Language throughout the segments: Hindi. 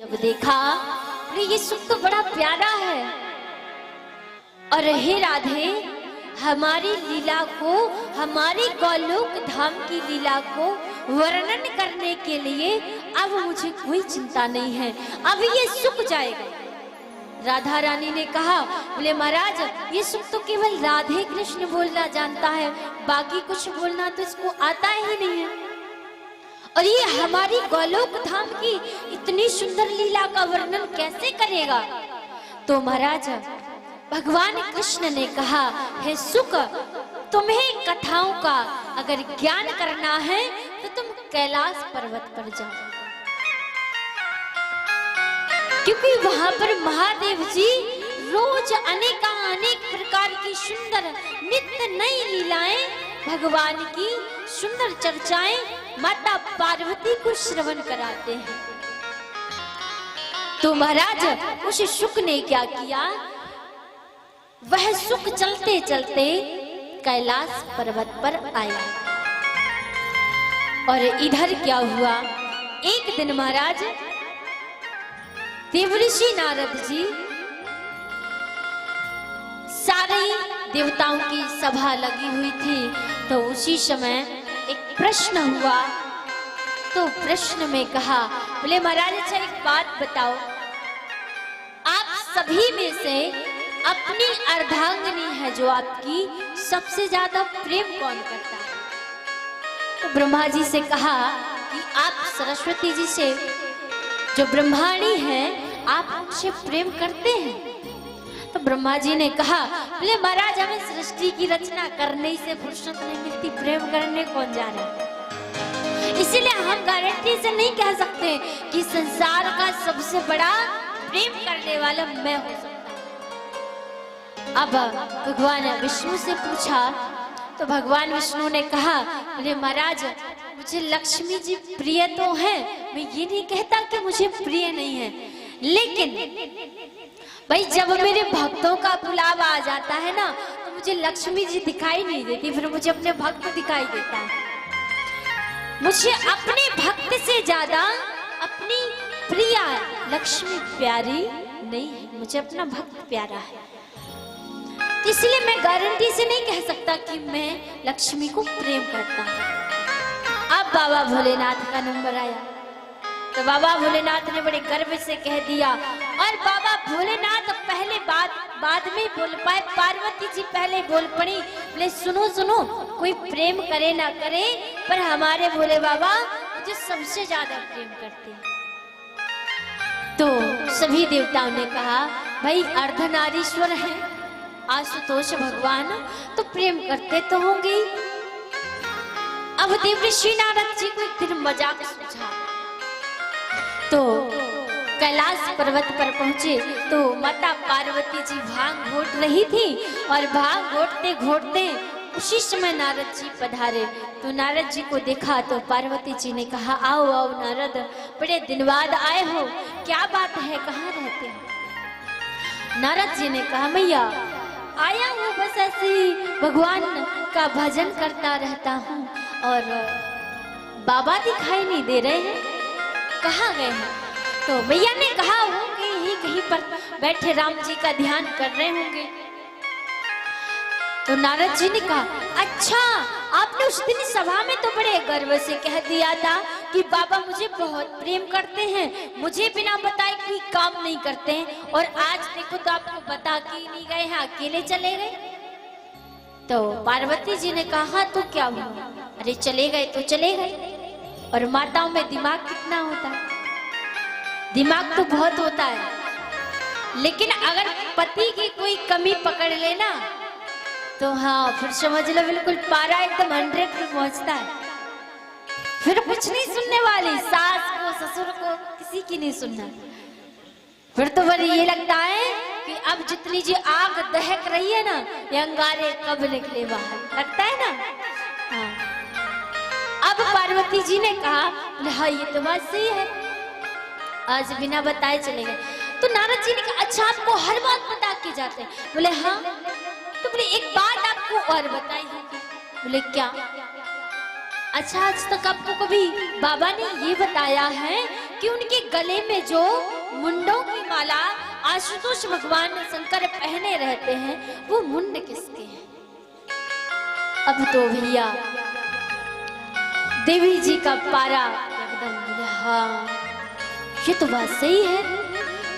जब देखा अरे ये सुख तो बड़ा प्यारा है। और हे राधे, हमारी लीला को, हमारी गोलोक धाम की लीला को वर्णन करने के लिए अब मुझे कोई चिंता नहीं है, अब ये सुख जाएगा। राधा रानी ने कहा, बोले महाराज ये सुख तो केवल राधे कृष्ण बोलना जानता है, बाकी कुछ बोलना तो इसको आता ही नहीं है। और ये हमारी गोलोक धाम की इतनी सुंदर लीला का वर्णन कैसे करेगा। तो महाराज भगवान कृष्ण ने कहा, हे सुक, तुम्हें कथाओं का अगर ज्ञान करना है तो तुम कैलाश पर्वत पर जाओ, क्योंकि वहां पर महादेव जी रोज अनेक प्रकार की सुंदर नित्य नई लीलाएं, भगवान की सुंदर चर्चाएं माता पार्वती को श्रवण कराते हैं। तो महाराज उस सुक ने क्या किया, वह सुक चलते चलते कैलाश पर्वत पर आया। और इधर क्या हुआ, एक दिन महाराज देवऋषि नारद जी, सारे देवताओं की सभा लगी हुई थी, तो उसी समय एक प्रश्न हुआ। तो प्रश्न में कहा, बोले महाराज अच्छा एक बात बताओ, आप सभी में से अपनी अर्धांगिनी है जो आपकी, सबसे ज्यादा प्रेम कौन करता है। तो ब्रह्मा जी से कहा कि आप सरस्वती जी से जो ब्रह्माणी है आप उनसे प्रेम करते हैं। तो ब्रह्मा जी ने कहा, बोले महाराज हमें सृष्टि की रचना करने से फुर्सत नहीं मिलती, प्रेम करने कौन जा रहा है। इसीलिए हम गारंटी से नहीं कह सकते कि संसार का सबसे बड़ा प्रेम करने वाला मैं हो सकता। अब भगवान विष्णु से पूछा, तो भगवान विष्णु ने कहा, बोले महाराज मुझे लक्ष्मी जी प्रिय तो है, मैं ये नहीं कहता कि मुझे प्रिय नहीं है, लेकिन भाई जब मेरे भक्तों का बुलावा आ जाता है ना, तो मुझे लक्ष्मी जी दिखाई नहीं देती, फिर मुझे अपने भक्त दिखाई देता है। मुझे अपने भक्त से ज्यादा अपनी प्रिया लक्ष्मी प्यारी नहीं है, मुझे अपना भक्त प्यारा है। तो इसलिए मैं गारंटी से नहीं कह सकता कि मैं लक्ष्मी को प्रेम करता हूँ। अब बाबा भोलेनाथ का नंबर आया, तो बाबा भोलेनाथ ने बड़े गर्व से कह दिया। और बाबा भोलेनाथ पहले बाद में बोल पाए, पार्वती जी पहले बोल पड़ी, बोले सुनो सुनो, कोई प्रेम करे ना करे, पर हमारे भोले बाबा मुझे सबसे ज्यादा प्रेम करते हैं। तो सभी देवताओं ने कहा, भाई अर्धनारीश्वर है आशुतोष भगवान, तो प्रेम करते तो होंगे। अब देवऋषि नारद जी को एक दिन मजाक सूझा, तो कैलाश पर्वत पर पहुंचे तो माता पार्वती जी भांग घोट रही थी, और भांग घोटते घोटते उसी समय नारद जी पधारे। तो नारद जी को देखा तो पार्वती जी ने कहा, आओ आओ नारद, बड़े दिन बाद आए हो, क्या बात है, कहाँ रहते हो। नारद जी ने कहा, मैया आया हूँ बस ऐसे ही भगवान का भजन करता रहता हूँ, और बाबा दिखाई नहीं दे रहे हैं, कहाँ गए हैं। तो मैया ने कहा होंगे यही कहीं पर बैठे राम जी का ध्यान कर रहे होंगे। तो नारद जी ने कहा, अच्छा आपने उस दिन सभा में तो बड़े गर्व से कह दिया था कि बाबा मुझे बहुत प्रेम करते हैं, मुझे बिना बताए कोई काम नहीं करते हैं, और आज देखो तो आपको बता के नहीं गए हैं, अकेले चले गए। तो पार्वती जी ने कहा, तो क्या हुआ, अरे चले गए तो चले गए। और माताओं में दिमाग कितना होता है, दिमाग तो बहुत होता है, लेकिन अगर पति की कोई कमी पकड़ लेना तो हाँ फिर समझ लो बिल्कुल पारा एकदम 100 पे पहुंचता है, फिर कुछ नहीं सुनने वाली, सास को ससुर को किसी की नहीं सुनना। फिर तो बड़ी ये लगता है कि अब जितनी जी आग दहक रही है ना, ये अंगारे कब निकले बाहर, लगता है ना। हाँ अब पार्वती जी ने कहा, हाँ ये तो बात सही है, आज बिना बताए चले गए। तो नारद जी ने कहा, अच्छा आपको हर बात बता के जाते हैं। बोले हाँ। तो बोले एक बात आपको और बताई होगी। बोले क्या। अच्छा आज तक आपको कभी बाबा ने ये बताया है कि उनके गले में जो मुंडों की माला आशुतोष भगवान शंकर पहने रहते हैं वो मुंड किसके हैं। अब तो भैया देवी जी का पारा एकदम बोले हाँ ये तो बात सही है,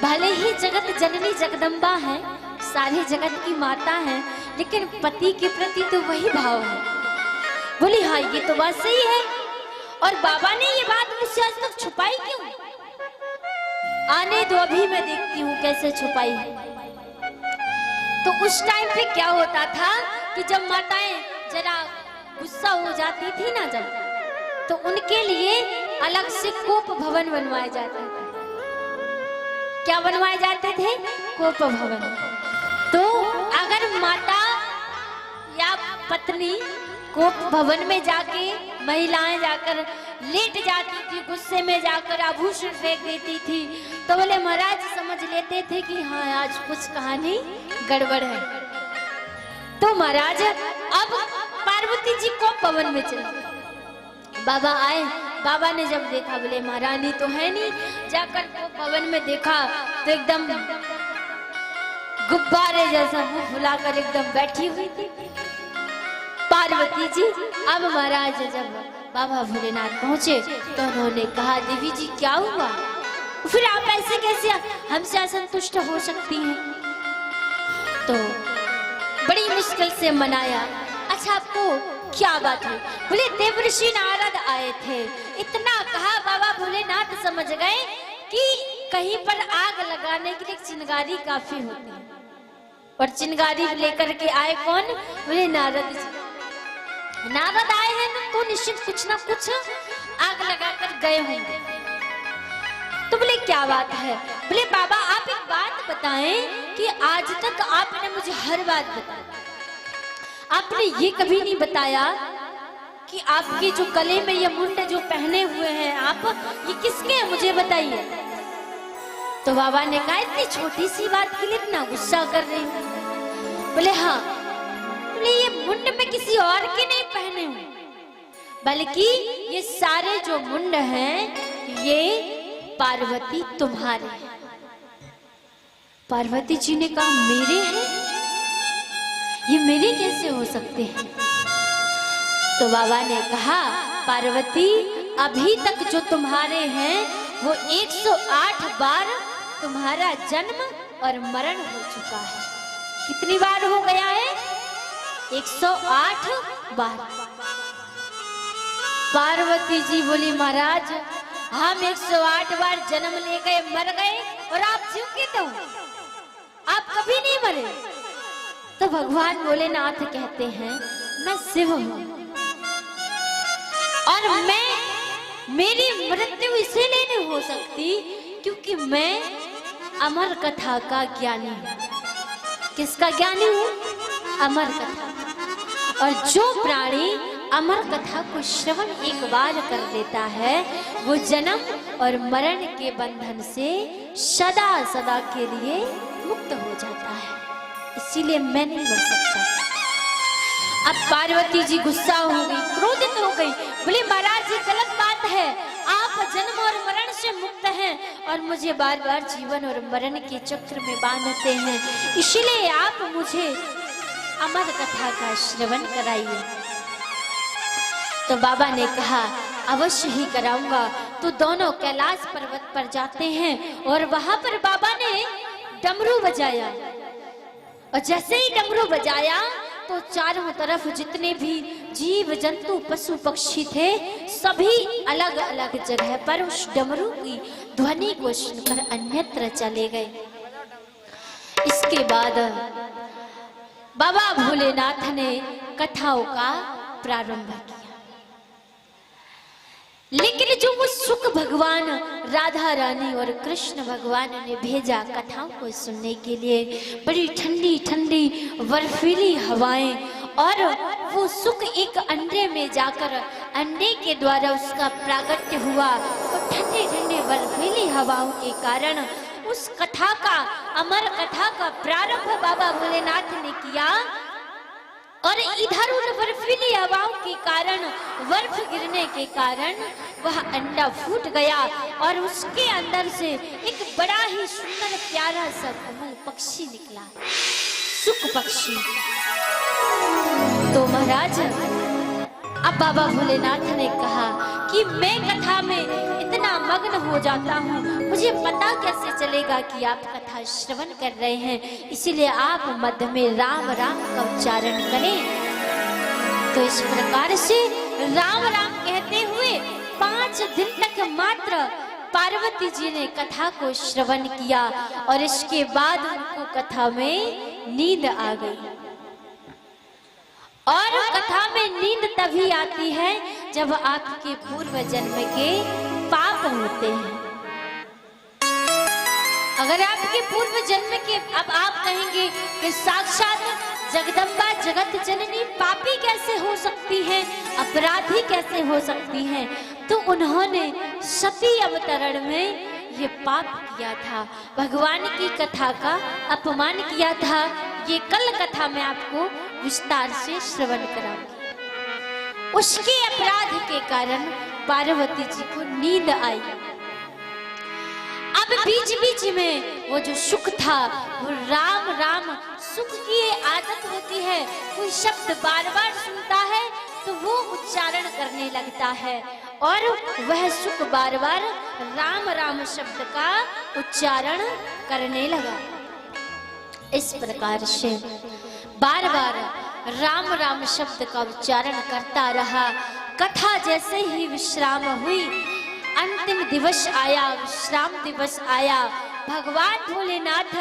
भले ही जगत जननी जगदम्बा है, सारे जगत की माता है, लेकिन पति के प्रति तो वही भाव है। बोली हाँ ये तो बात सही है। और बाबा ने ये बात मुझसे आज तक छुपाई क्यों? आने दो अभी मैं देखती हूँ कैसे छुपाई है। तो उस टाइम पे क्या होता था कि जब माताएं जरा गुस्सा हो जाती थी ना जब, तो उनके लिए अलग से कोप भवन बनवाए जाते थे। क्या बनवाए जाते थे? कोप भवन। तो अगर माता या पत्नी कोप भवन में जाके महिलाएं जाकर लेट जाती थी, गुस्से में जाकर आभूषण फेंक देती थी, तो बोले महाराज समझ लेते थे कि हाँ आज कुछ कहानी गड़बड़ है। तो महाराज अब पार्वती जी कोप भवन में चले। बाबा आए, बाबा ने जब देखा बोले महारानी तो है नहीं, जाकर कोप भवन में देखा तो एकदम गुब्बारे जैसा मुंह फुलाकर एकदम बैठी हुई थी पार्वती जी। अब महाराज जब बाबा भोलेनाथ पहुंचे तो उन्होंने कहा देवी जी क्या हुआ, फिर आप ऐसे कैसे हमसे असंतुष्ट हो सकती हैं? तो बड़ी मुश्किल से मनाया। अच्छा आपको क्या बात है? बोले देवर्षि नारद आए थे, इतना कहा बाबा भोलेनाथ समझ गए कि कहीं पर आग लगाने के लिए चिंगारी काफी होती है, और चिंगारी लेकर के आए कौन? बोले नारद जी। नारद आए हैं तो निश्चित कुछ ना कुछ आग लगाकर गए होंगे। तो बोले क्या बात है? बोले बाबा आप एक बात बताएं कि आज तक आपने मुझे हर बात बताई, आपने ये कभी नहीं बताया कि आपके जो गले में ये मुंड जो पहने हुए हैं आप, ये किसके हैं मुझे बताइए। तो बाबा ने कहा इतनी छोटी सी बात के लिए इतना गुस्सा कर रही हूँ? बोले हाँ। बोले ये मुंड में किसी और के नहीं पहने हुए, बल्कि ये सारे जो मुंड हैं ये पार्वती तुम्हारे हैं। पार्वती जी ने कहा मेरे हैं? ये मेरे कैसे हो सकते हैं? तो बाबा ने कहा पार्वती अभी तक जो तुम्हारे हैं वो 108 बार तुम्हारा जन्म और मरण हो चुका है। कितनी बार हो गया है? 108 बार। पार्वती जी बोली महाराज हम 108 बार जन्म ले गए, मर गए, और आप जीव के तो आप कभी नहीं मरे। तो भगवान भोलेनाथ कहते हैं मैं शिव हूं, और मेरी मृत्यु इसीलिए नहीं हो सकती क्योंकि मैं अमर कथा का ज्ञानी हूं। किसका ज्ञानी हूं? अमर कथा। और जो प्राणी अमर कथा को श्रवण एक बार कर लेता है वो जन्म और मरण के बंधन से सदा सदा के लिए मुक्त हो जाता है। इसीलिए मैं नहीं मर सकता। अब पार्वती जी गुस्सा हो गई, क्रोधित हो गई, बोली महाराज ये गलत बात है, आप जन्म और मरण से मुक्त हैं और मुझे बार बार जीवन और मरण के चक्र में बांधते हैं, इसलिए आप मुझे अमर कथा का श्रवण कराइए। तो बाबा ने कहा अवश्य ही कराऊंगा। तो दोनों कैलाश पर्वत पर जाते हैं और वहां पर बाबा ने डमरू बजाया, और जैसे ही डमरू बजाया तो चारों तरफ जितने भी जीव जंतु पशु पक्षी थे सभी अलग अलग जगह पर उस डमरू की ध्वनि को सुनकर अन्यत्र चले गए। इसके बाद बाबा भोलेनाथ ने कथाओं का प्रारंभ किया, लेकिन जो वो सुख भगवान, राधा रानी और कृष्ण भगवान ने भेजा कथाओं को सुनने के लिए, बड़ी ठंडी ठंडी बर्फीली हवाएं, और वो सुख एक अंडे में जाकर अंडे के द्वारा उसका प्रागट्य हुआ, और ठंडी ठंडी बर्फीली हवाओं के कारण उस कथा का, अमर कथा का प्रारंभ बाबा भोलेनाथ ने किया। और इधर उधर बर्फीली हवाओं के कारण, बर्फ गिरने के कारण वह अंडा फूट गया और उसके अंदर से एक बड़ा ही सुंदर प्यारा सा कोमल पक्षी निकला, सुक पक्षी। तो महाराज अब बाबा भोलेनाथ ने कहा कि मैं कथा में इतना मग्न हो जाता हूँ, मुझे पता कैसे चलेगा कि आप कथा श्रवण कर रहे हैं, इसीलिए आप मध्य में राम राम का उच्चारण करें। तो इस प्रकार से राम राम कहते हुए 5 दिन तक मात्र पार्वती जी ने कथा को श्रवण किया और इसके बाद उनको कथा में नींद आ गई। और कथा में नींद तभी आती है जब आपके पूर्व जन्म के पाप होते हैं। अगर आपके पूर्व जन्म के, अब आप कहेंगे कि साक्षात जगदम्बा जगत जननी पापी कैसे हो सकती हैं, अपराधी कैसे हो सकती हैं, तो उन्होंने सती अवतरण में ये पाप किया था, भगवान की कथा का अपमान किया था। ये कल कथा में आपको विस्तार से श्रवण कराऊंगी। उसके अपराध के कारण पार्वती जी को नींद आई। अब बीच बीच में वो जो सुख था, वो राम राम, सुख की आदत होती है, कोई शब्द बार बार सुनता है तो वो उच्चारण करने लगता है और वह सुख बार बार राम राम शब्द का उच्चारण करने लगा। इस प्रकार से बार बार राम राम शब्द का उच्चारण करता रहा। कथा जैसे ही विश्राम हुई, अंतिम दिवस आया, विश्राम दिवस आया, भगवान भोलेनाथ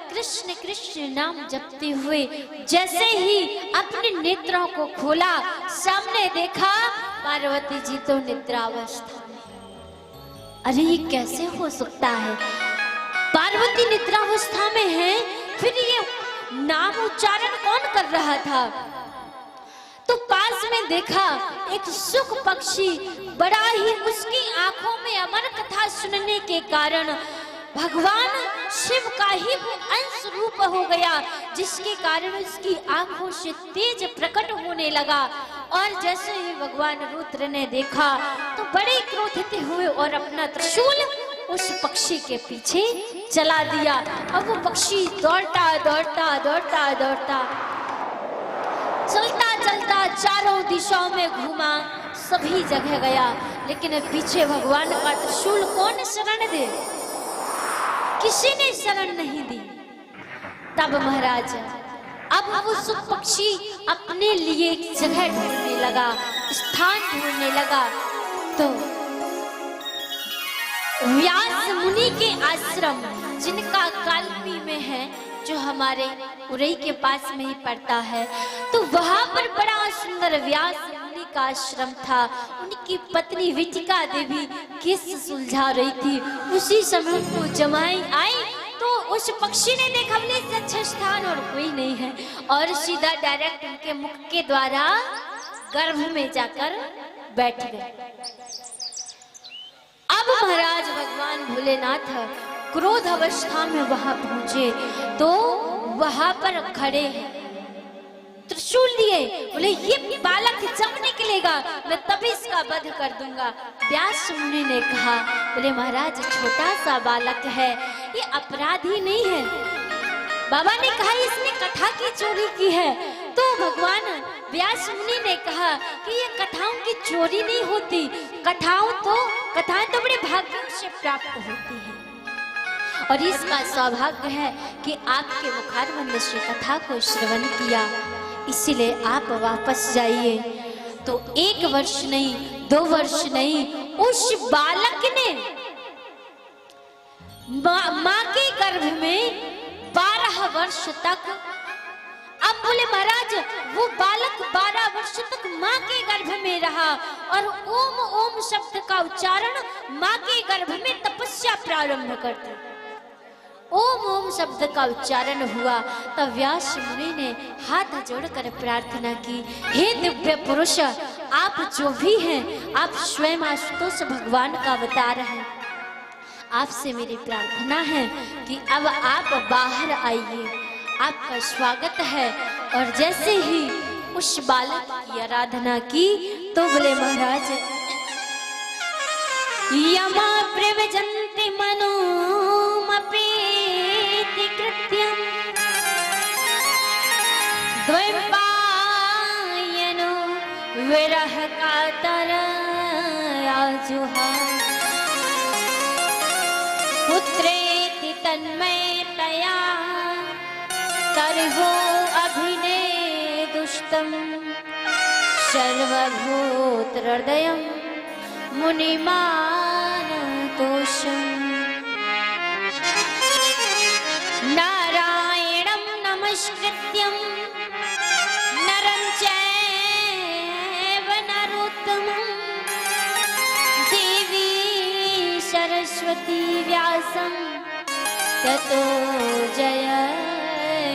कृष्ण कृष्ण नाम जपते हुए जैसे ही अपने नेत्रों को खोला, सामने देखा पार्वती जी तो निद्रावस्था में। अरे ये कैसे हो सकता है, पार्वती निद्रावस्था में है, फिर ये नाम उच्चारण कौन कर रहा था? तो पास में देखा एक सुक पक्षी, बड़ा ही उसकी आंखों में अमर कथा सुनने के कारण भगवान शिव का ही वो अंश रूप हो गया, जिसके कारण उसकी आंखों से तेज प्रकट होने लगा। और जैसे ही भगवान रुद्र ने देखा तो बड़े क्रोधित हुए और अपना त्रिशूल उस पक्षी के पीछे चला दिया। अब वो पक्षी दौड़ता दौड़ता दौड़ता दौड़ता चलता चलता चारों दिशाओं में घूमा, सभी जगह गया, लेकिन पीछे भगवान का त्रिशूल कौन शरण दे? किसी ने शरण नहीं दी। तब महाराज अब वो सुख पक्षी अपने लिए एक जगह ढूंढने लगा, स्थान ढूंढने लगा। तो व्यास मुनि के आश्रम, जिनका कालपी में है, जो हमारे उरई के पास में ही पड़ता है, तो वहां पर बड़ा सुंदर व्यास मुनि का आश्रम था। उनकी पत्नी विचिका देवी केस सुलझा रही थी। उसी समय को जमाई आई तो उस पक्षी ने देखा बोले इससे अच्छा स्थान और कोई नहीं है, और सीधा डायरेक्ट उनके मुख के द्वारा गर्भ में जाकर बैठ गए। अब महाराज भगवान भोलेनाथ क्रोध अवस्था में वहां पहुंचे तो वहां पर खड़े त्रिशूल लिए, बोले ये बालक जब निकलेगा मैं तभी इसका वध कर दूंगा। व्यास मुनि ने कहा, बोले महाराज छोटा सा बालक है, ये अपराधी नहीं है। बाबा ने कहा इसने कथा की चोरी की है। तो भगवान व्यास मुनि ने कहा कि ये कथाओं की चोरी नहीं होती, कथाएं तो बड़े भाग्य से प्राप्त होती हैं, और इसका सौभाग्य है कि आपके मुखारविंद से कथा को श्रवण किया, इसीलिए आप वापस जाइए। तो 1 वर्ष नहीं, 2 वर्ष नहीं, उस बालक ने माँ के गर्भ में 12 वर्ष तक, अब बोले महाराज वो बालक 12 वर्ष तक माँ के गर्भ में रहा और ओम ओम शब्द का उच्चारण माँ के गर्भ में तपस्या प्रारंभ कर दी। ओम ओम शब्द का उच्चारण हुआ तब व्यास मुनि ने हाथ जोड़कर प्रार्थना की, हे दिव्य पुरुष, आप जो भी हैं, आप स्वयं आशुतोष भगवान का अवतार हैं। आपसे मेरी प्रार्थना है कि अब आप बाहर आइए, आपका स्वागत है। और जैसे ही उस बालक की आराधना की तो बोले महाराज यमा प्रव्रजन्ति मनोमपीति कृत्यम् द्वैपायनो विरह कातर आजुहाव पुत्रेति तन्मयतया तर्हो अभिनेदुष्टम् सर्वभूतहृदयं मुनिमानतोषम् नारायणं नमस्कृत्यं नरं चैव नरोत्तमं देवी सरस्वती व्यासं ततो जयमुदीरये।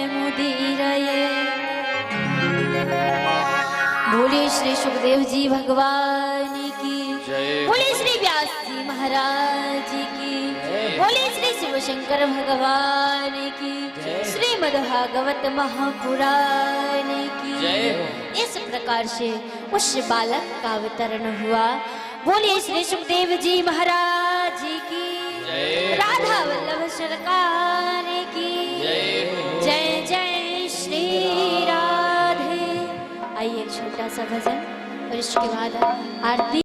बोले श्री सुखदेव जी भगवान की जय। बोले श्री व्यास जी महाराज की बोले श्री शिव शंकर भगवान की श्रीमद् भागवत महापुराण की जय। इस प्रकार से उस बालक का अवतरण हुआ। बोले श्री सुखदेव जी महाराज की जय। राधा वल्लभ सरकार की जय जय श्री राधे। आइए एक छोटा सा भजन और इसके बाद आरती।